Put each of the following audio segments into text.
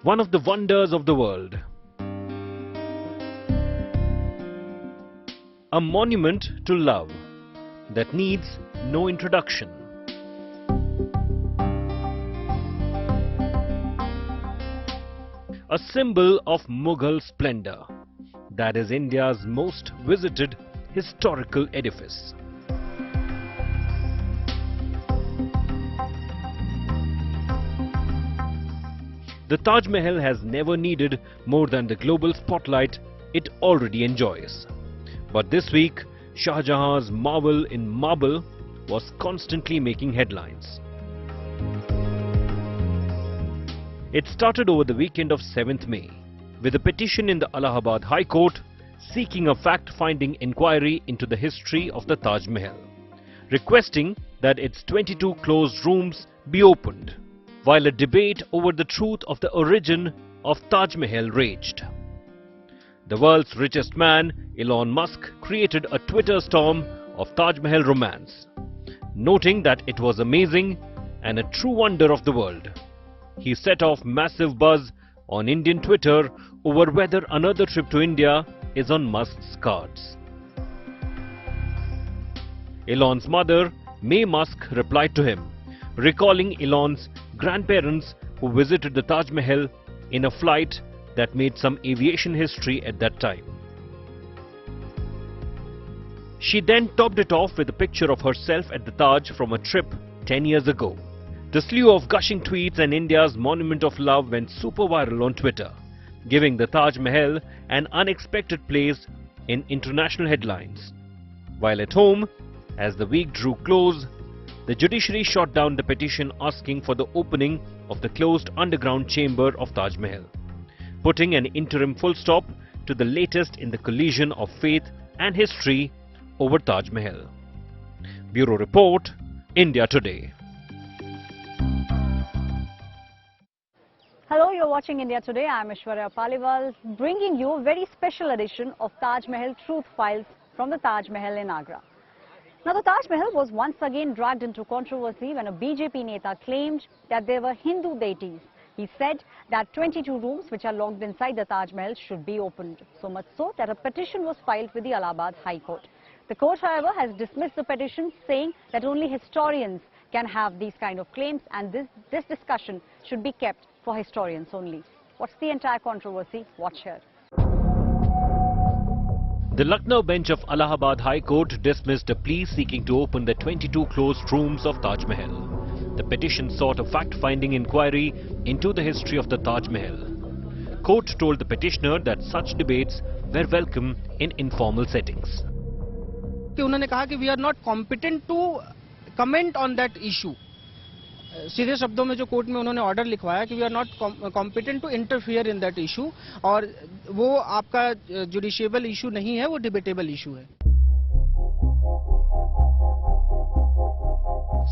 one of the wonders of the world. A monument to love that needs no introduction. A symbol of Mughal splendor that is India's most visited historical edifice. The Taj Mahal has never needed more than the global spotlight it already enjoys. But this week, Shah Jahan's marvel in marble was constantly making headlines. It started over the weekend of 7th May with a petition in the Allahabad High Court seeking a fact-finding inquiry into the history of the Taj Mahal, requesting that its 22 closed rooms be opened, while a debate over the truth of the origin of Taj Mahal raged. The world's richest man, Elon Musk, created a Twitter storm of Taj Mahal romance, noting that it was amazing and a true wonder of the world. He set off massive buzz on Indian Twitter over whether another trip to India is on Musk's cards. Elon's mother, May Musk, replied to him, recalling Elon's grandparents who visited the Taj Mahal in a flight that made some aviation history at that time. She then topped it off with a picture of herself at the Taj from a trip 10 years ago. The slew of gushing tweets and India's monument of love went super viral on Twitter, giving the Taj Mahal an unexpected place in international headlines. While at home, as the week drew close, the judiciary shot down the petition asking for the opening of the closed underground chamber of Taj Mahal, putting an interim full stop to the latest in the collision of faith and history over Taj Mahal. Bureau Report, India Today. Hello, you're watching India Today. I'm Aishwarya Paliwal, bringing you a very special edition of Taj Mahal Truth Files from the Taj Mahal in Agra. Now, the Taj Mahal was once again dragged into controversy when a BJP Neta claimed that there were Hindu deities. He said that 22 rooms which are locked inside the Taj Mahal should be opened. So much so that a petition was filed with the Allahabad High Court. The court, however, has dismissed the petition, saying that only historians can have these kind of claims and this discussion should be kept for historians only. What's the entire controversy? Watch here. The Lucknow bench of Allahabad High Court dismissed a plea seeking to open the 22 closed rooms of Taj Mahal. The petition sought a fact-finding inquiry into the history of the Taj Mahal. Court told the petitioner that such debates were welcome in informal settings. उन्होंने कहा कि we are not competent to comment on that issue. सीधे शब्दों में जो court में उन्होंने order लिखवाया कि we are not competent to interfere in that issue, और वो आपका जुडिशिएबल इशू नहीं है, वो डिबेटेबल इशू है.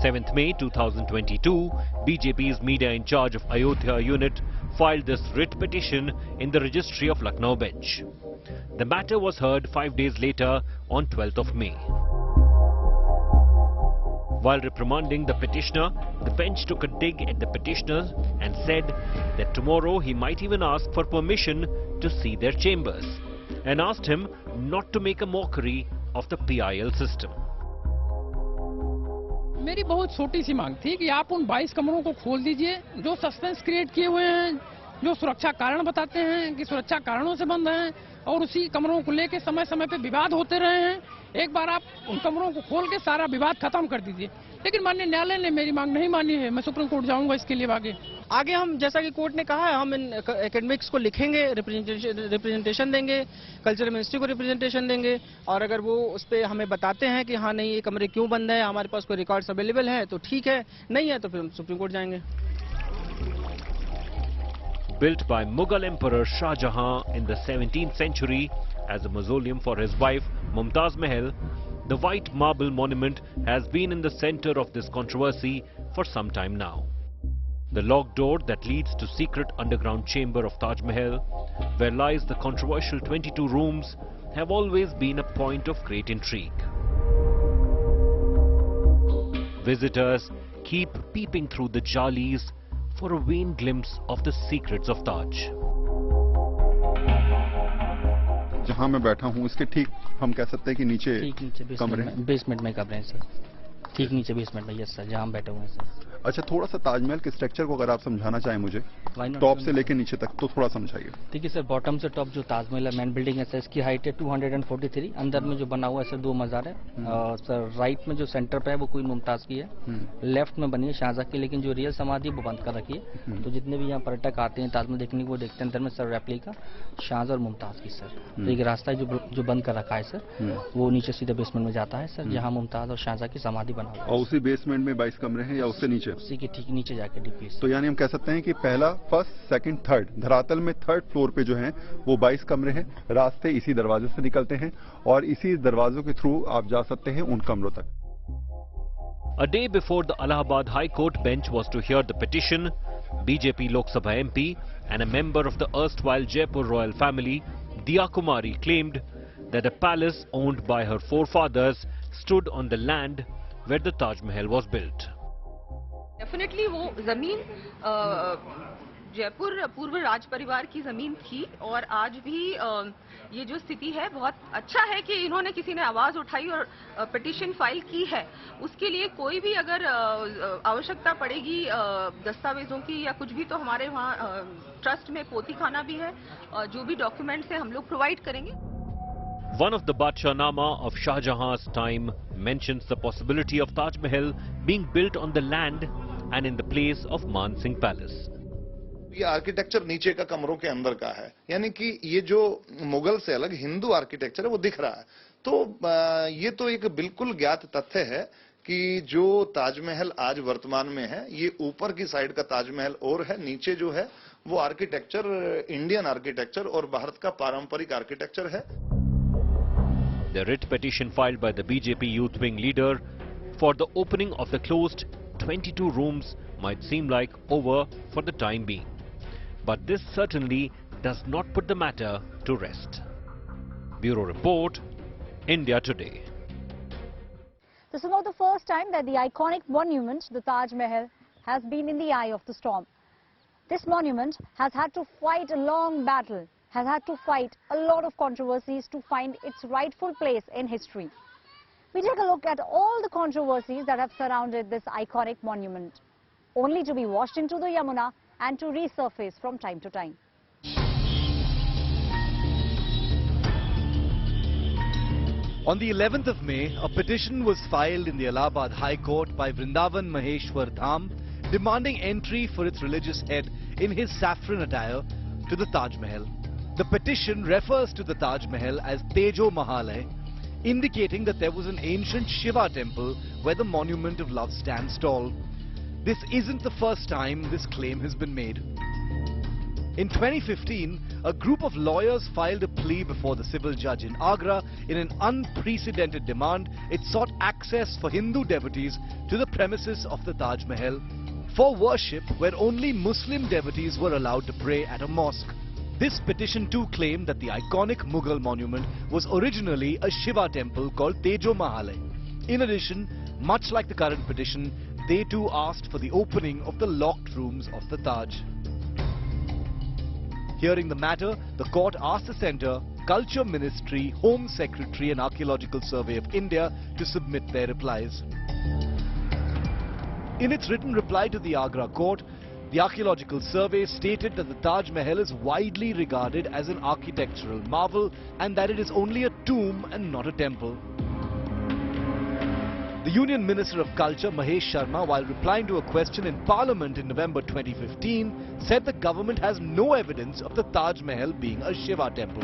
7th May 2022, BJP's media in charge of Ayodhya unit filed this writ petition in the registry of Lucknow bench. The matter was heard 5 days later on 12th of May. While reprimanding the petitioner, the bench took a dig at the petitioner and said that tomorrow he might even ask for permission to see their chambers, and asked him not to make a mockery of the PIL system. मेरी बहुत छोटी सी मांग थी कि आप उन 22 कमरों को खोल दीजिए जो सस्पेंस क्रिएट किए हुए हैं, जो सुरक्षा कारण बताते हैं कि सुरक्षा कारणों से बंद हैं, और उसी कमरों को लेकर समय समय पे विवाद होते रहे हैं. एक बार आप उन कमरों को खोल के सारा विवाद खत्म कर दीजिए. लेकिन माननीय न्यायालय ने मेरी मांग नहीं मानी है. मैं सुप्रीम कोर्ट जाऊंगा इसके लिए. आगे हम, जैसा कि कोर्ट ने कहा है, हम इन एकेडमिक्स को लिखेंगे, रिप्रेजेंटेशन देंगे, कल्चरल मिनिस्ट्री को रिप्रेजेंटेशन देंगे, और अगर वो उस पर हमें बताते हैं कि हाँ नहीं ये कमरे क्यों बंद है, हमारे पास कोई रिकॉर्ड्स अवेलेबल है तो ठीक है, नहीं है तो फिर हम सुप्रीम कोर्ट जाएंगे. Built by Mughal Emperor Shah Jahan in the 17th century as a mausoleum for his wife Mumtaj Mahal, the white marble monument has been in the center of this controversy for some time now. The locked door that leads to secret underground chamber of Taj Mahal, where lies the controversial 22 rooms, have always been a point of great intrigue. Visitors keep peeping through the jalis, for a vain glimpse of the secrets of Taj. जहां मैं बैठा हूं इसके ठीक हम कह सकते हैं कि नीचे कमरे बेसमेंट में कमरे हैं सर, ठीक नीचे बेसमेंट में। यस सर, जहां हम बैठे हुए हैं सर। अच्छा, थोड़ा सा ताजमहल के स्ट्रक्चर को अगर आप समझाना चाहें मुझे, टॉप से लेकर नीचे तक, तो थोड़ा समझाइए। देखिए सर, बॉटम से टॉप जो ताजमहल है, मेन बिल्डिंग है सर, इसकी हाइट है 243। अंदर में जो बना हुआ है सर 2 मज़ार है। सर राइट में जो सेंटर पे है वो क्वीन मुमताज की है, लेफ्ट में बनी है शाहजहां की, लेकिन जो रियल समाधि है वो बंद कर रखी है। तो जितने भी यहाँ पर्यटक आते हैं ताजमहल देखने को, वो देखते हैं अंदर में सर रेप्लिका शाहजहां और मुमताज की सर। तो एक रास्ता है जो बंद कर रखा है सर, वो नीचे सीधे बेसमेंट में जाता है सर, जहाँ मुमताज और शाहजहां की समाधि बना हुआ है। और उसी बेसमेंट में 22 कमरे हैं या उससे नीचे? उसी के ठीक नीचे जाके डीपली। तो यानी हम कह सकते हैं कि पहला, फर्स्ट, सेकंड, थर्ड, धरातल में थर्ड फ्लोर पे जो हैं वो 22 कमरे हैं। रास्ते इसी दरवाजे से निकलते हैं और इसी दरवाजों के थ्रू आप जा सकते हैं उन कमरों तक। A day before the Allahabad High Court bench was to hear the petition, BJP Lok Sabha MP and a member of the erstwhile Jaipur royal family, Diya Kumari, claimed that a palace owned by her forefathers stood on the land where the Taj Mahal was built. Definitely वो जमीन जयपुर पूर्व राज परिवार की जमीन थी और आज भी ये जो स्थिति है, बहुत अच्छा है कि इन्होंने किसी ने आवाज उठाई और पिटीशन फाइल की है। उसके लिए कोई भी अगर आवश्यकता पड़ेगी दस्तावेजों की या कुछ भी, तो हमारे वहाँ ट्रस्ट में पोथी खाना भी है, जो भी डॉक्यूमेंट्स है हम लोग प्रोवाइड करेंगे। One of the Badshah-nama of Shah Jahan's time mentions the possibility of Taj Mahal being built on the land and in the place of Man Singh Palace. ये आर्किटेक्चर नीचे का कमरों के अंदर का है, यानी कि ये जो मुगल से अलग हिंदू आर्किटेक्चर है वो दिख रहा है। तो ये तो एक बिल्कुल ज्ञात तथ्य है कि जो ताजमहल आज वर्तमान में है, ये ऊपर की साइड का ताजमहल और है, नीचे जो है वो आर्किटेक्चर इंडियन आर्किटेक्चर और भारत का पारंपरिक आर्किटेक्चर है। The writ petition filed by the BJP youth wing leader for the opening of the closed 22 rooms might seem like over for the time being. But this certainly does not put the matter to rest. Bureau Report, India Today. This is not the first time that the iconic monument, the Taj Mahal, has been in the eye of the storm. This monument has had to fight a long battle, has had to fight a lot of controversies to find its rightful place in history. We take a look at all the controversies that have surrounded this iconic monument, only to be washed into the Yamuna and to resurface from time to time. On the 11th of May, a petition was filed in the Allahabad High Court by Vrindavan Maheshwar Dham, demanding entry for its religious head in his saffron attire to the Taj Mahal. The petition refers to the Taj Mahal as Tejo Mahal, indicating that there was an ancient Shiva temple where the monument of love stands tall. This isn't the first time this claim has been made. In 2015, a group of lawyers filed a plea before the civil judge in Agra in an unprecedented demand. It sought access for Hindu devotees to the premises of the Taj Mahal for worship where only Muslim devotees were allowed to pray at a mosque. This petition too claimed that the iconic Mughal monument was originally a Shiva temple called Tejo Mahal. In addition, much like the current petition, they too asked for the opening of the locked rooms of the Taj. Hearing the matter, the court asked the Centre, Culture Ministry, Home Secretary and Archaeological Survey of India to submit their replies. In its written reply to the Agra court, the Archaeological Survey stated that the Taj Mahal is widely regarded as an architectural marvel and that it is only a tomb and not a temple. The Union Minister of Culture, Mahesh Sharma, while replying to a question in Parliament in November 2015, said the government has no evidence of the Taj Mahal being a Shiva temple.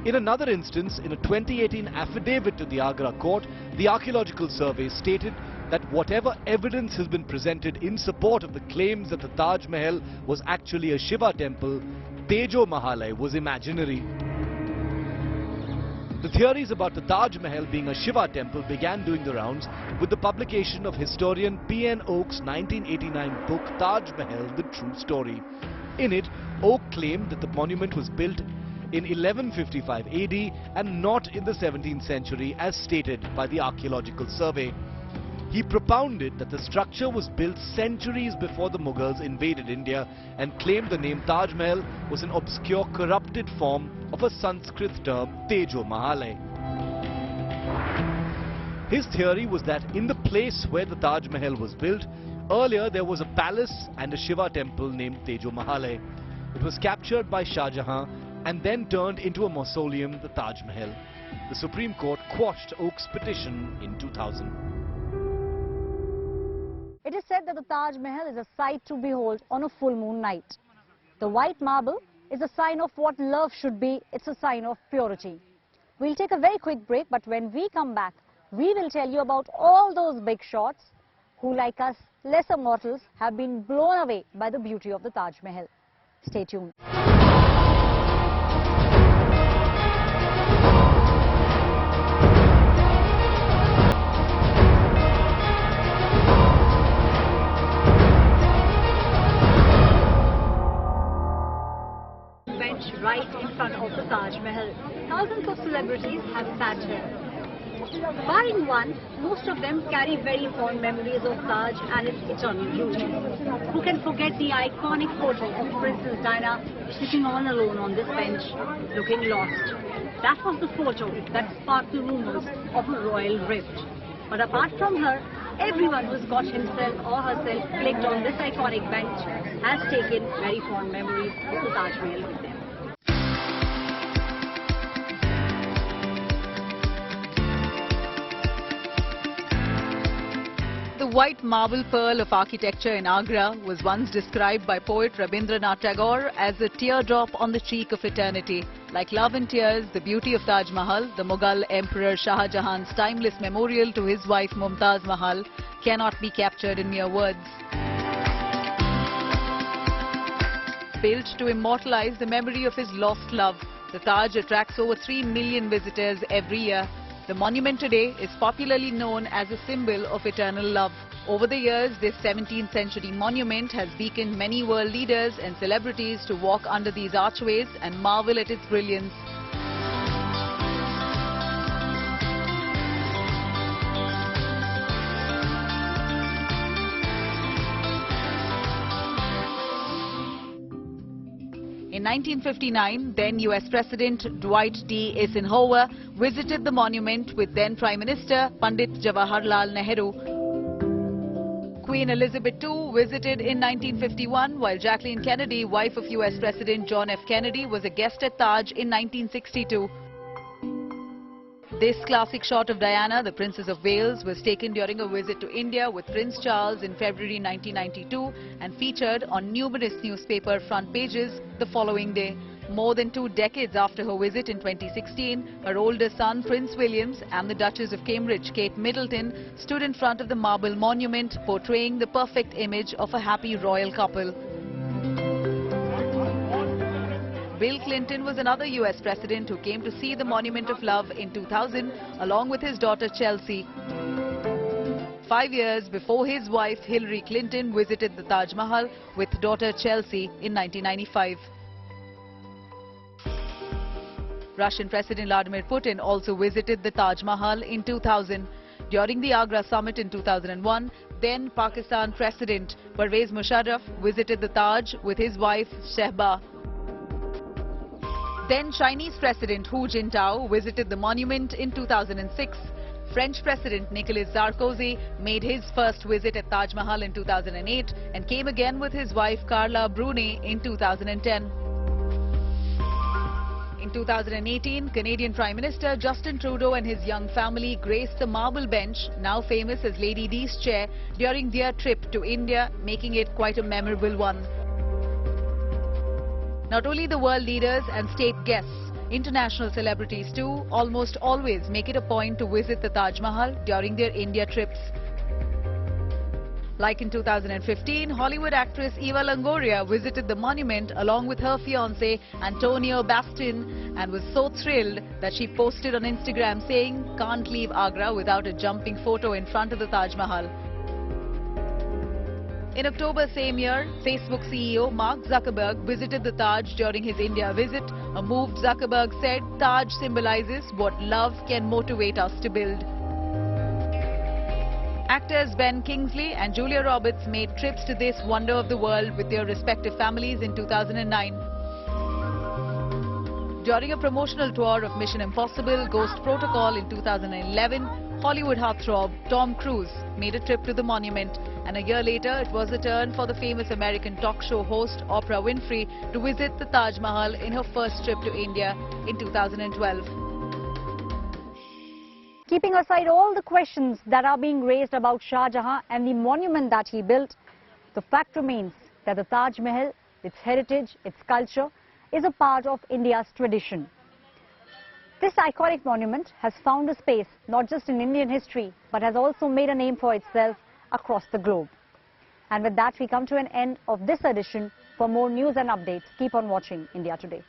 In another instance, in a 2018 affidavit to the Agra court, the Archaeological Survey stated that whatever evidence has been presented in support of the claims that the Taj Mahal was actually a Shiva temple, Tejo Mahal was imaginary. The theories about the Taj Mahal being a Shiva temple began doing the rounds with the publication of historian P.N. Oak's 1989 book Taj Mahal, The True Story. In it, Oak claimed that the monument was built in 1155 AD and not in the 17th century as stated by the Archaeological Survey. He propounded that the structure was built centuries before the Mughals invaded India and claimed the name Taj Mahal was an obscure, corrupted form of a Sanskrit term Tejo Mahale. His theory was that in the place where the Taj Mahal was built, earlier there was a palace and a Shiva temple named Tejo Mahale. It was captured by Shah Jahan and then turned into a mausoleum, the Taj Mahal. The Supreme Court quashed Oak's petition in 2000. It is said that the Taj Mahal is a sight to behold on a full moon night. The white marble is a sign of what love should be. It's a sign of purity. We'll take a very quick break, but when we come back, we will tell you about all those big shots who, like us, lesser mortals, have been blown away by the beauty of the Taj Mahal. Stay tuned. Right in front of the Taj Mahal. Thousands of celebrities have sat here. Barring one, most of them carry very fond memories of Taj and its eternal beauty. Who can forget the iconic photo of Princess Diana sitting all alone on this bench, looking lost? That was the photo that sparked the rumors of a royal rift. But apart from her, everyone who's got himself or herself clicked on this iconic bench has taken very fond memories of the Taj Mahal with them. The white marble pearl of architecture in Agra was once described by poet Rabindranath Tagore as a teardrop on the cheek of eternity. Like love and tears, the beauty of Taj Mahal, the Mughal Emperor Shah Jahan's timeless memorial to his wife Mumtaj Mahal, cannot be captured in mere words. Built to immortalize the memory of his lost love, the Taj attracts over 3 million visitors every year. The monument today is popularly known as a symbol of eternal love. Over the years, this 17th century monument has beaconed many world leaders and celebrities to walk under these archways and marvel at its brilliance. In 1959, then US President Dwight D. Eisenhower visited the monument with then Prime Minister Pandit Jawaharlal Nehru. Queen Elizabeth II visited in 1951, while Jacqueline Kennedy, wife of US President John F. Kennedy, was a guest at Taj in 1962. This classic shot of Diana, the Princess of Wales, was taken during a visit to India with Prince Charles in February 1992 and featured on numerous newspaper front pages the following day. More than 2 decades after her visit in 2016, her older son Prince William and the Duchess of Cambridge, Kate Middleton, stood in front of the marble monument, portraying the perfect image of a happy royal couple. Bill Clinton was another US president who came to see the Monument of Love in 2000 along with his daughter Chelsea. 5 years before his wife Hillary Clinton visited the Taj Mahal with daughter Chelsea in 1995. Russian President Vladimir Putin also visited the Taj Mahal in 2000. During the Agra summit in 2001, then Pakistan President Pervez Musharraf visited the Taj with his wife Shehbaz. Then Chinese President Hu Jintao visited the monument in 2006. French President Nicolas Sarkozy made his first visit at Taj Mahal in 2008 and came again with his wife Carla Bruni in 2010. In 2018, Canadian Prime Minister Justin Trudeau and his young family graced the marble bench, now famous as Lady Di's chair, during their trip to India, making it quite a memorable one. Not only the world leaders and state guests, international celebrities too almost always make it a point to visit the Taj Mahal during their India trips. Like in 2015, Hollywood actress Eva Longoria visited the monument along with her fiancé Antonio Bastin and was so thrilled that she posted on Instagram saying, "Can't leave Agra without a jumping photo in front of the Taj Mahal." In October same year, Facebook CEO Mark Zuckerberg visited the Taj during his India visit, a move Zuckerberg said Taj symbolizes what love can motivate us to build. Actors Ben Kingsley and Julia Roberts made trips to this wonder of the world with their respective families in 2009. During a promotional tour of Mission Impossible Ghost Protocol in 2011, Hollywood heartthrob Tom Cruise made a trip to the monument, and a year later it was the turn for the famous American talk show host Oprah Winfrey to visit the Taj Mahal in her first trip to India in 2012. Keeping aside all the questions that are being raised about Shah Jahan and the monument that he built, the fact remains that the Taj Mahal, its heritage, its culture, is a part of India's tradition. This iconic monument has found a space not just in Indian history, but has also made a name for itself across the globe. And with that, we come to an end of this edition. For more news and updates, keep on watching India Today.